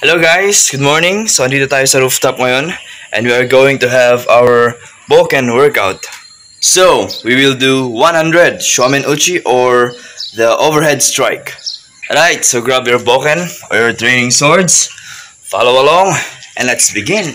Hello guys, good morning. So andito tayo sa rooftop ngayon and we are going to have our Bokken workout. So, we will do 100 shomen-uchi or the overhead strike. Alright, so grab your Bokken or your training swords, follow along, and let's begin.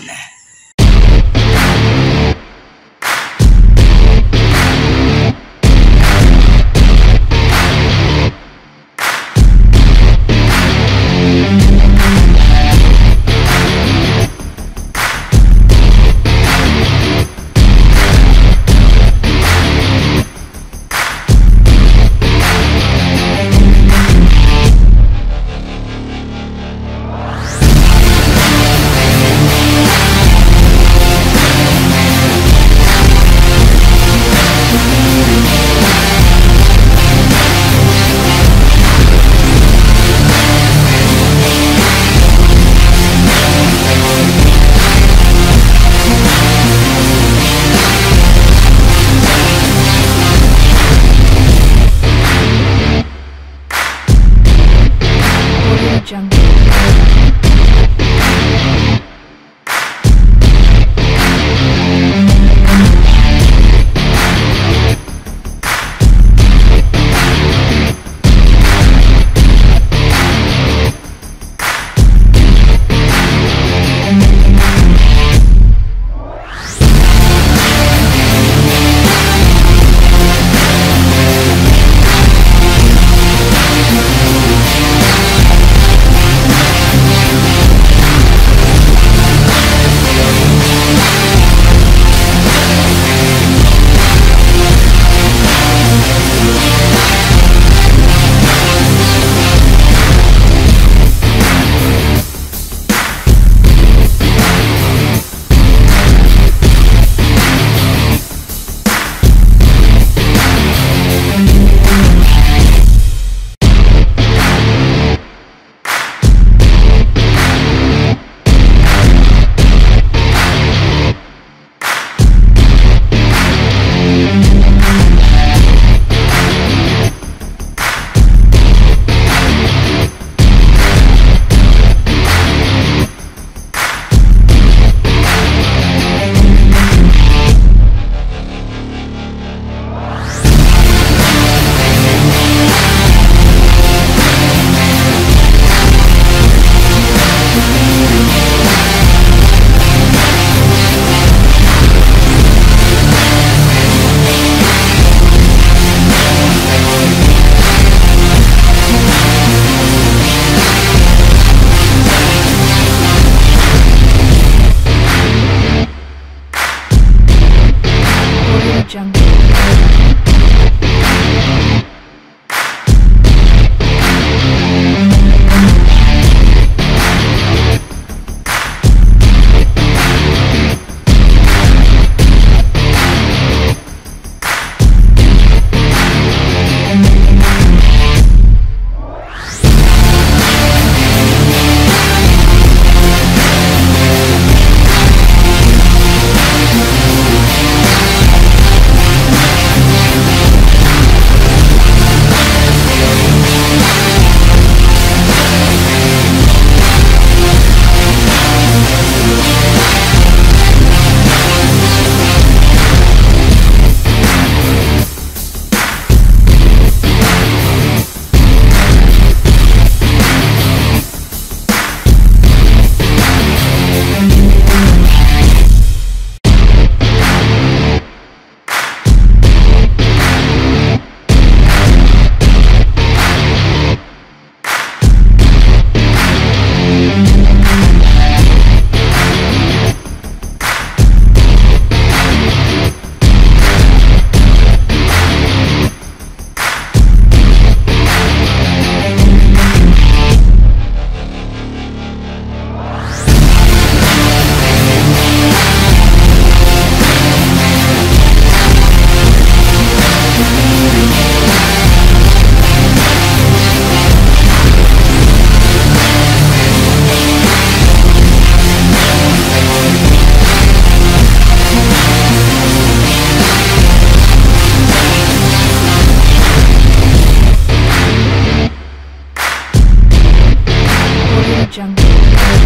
jungle.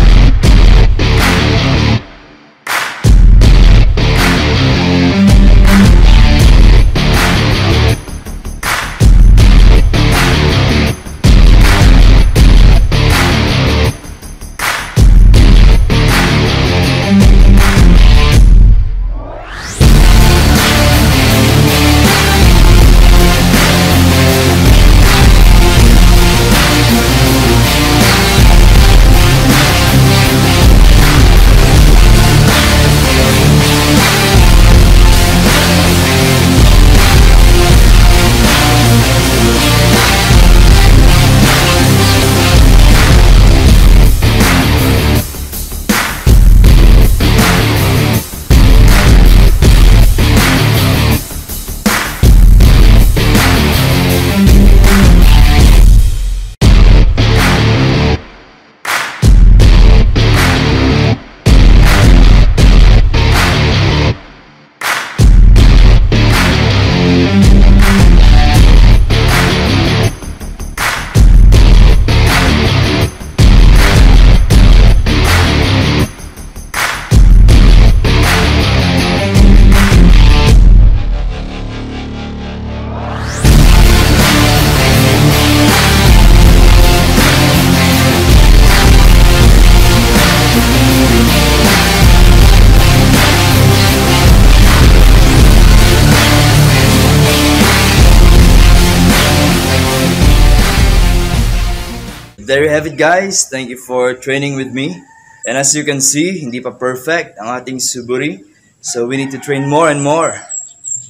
there you have it guys. Thank you for training with me. And as you can see, hindi pa perfect ang ating Suburi. So we need to train more and more.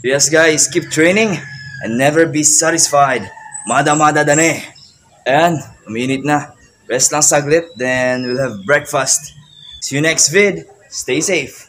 Yes guys, keep training and never be satisfied. Mada dane. And uminit na. Rest lang saglit, then we'll have breakfast. See you next vid. Stay safe.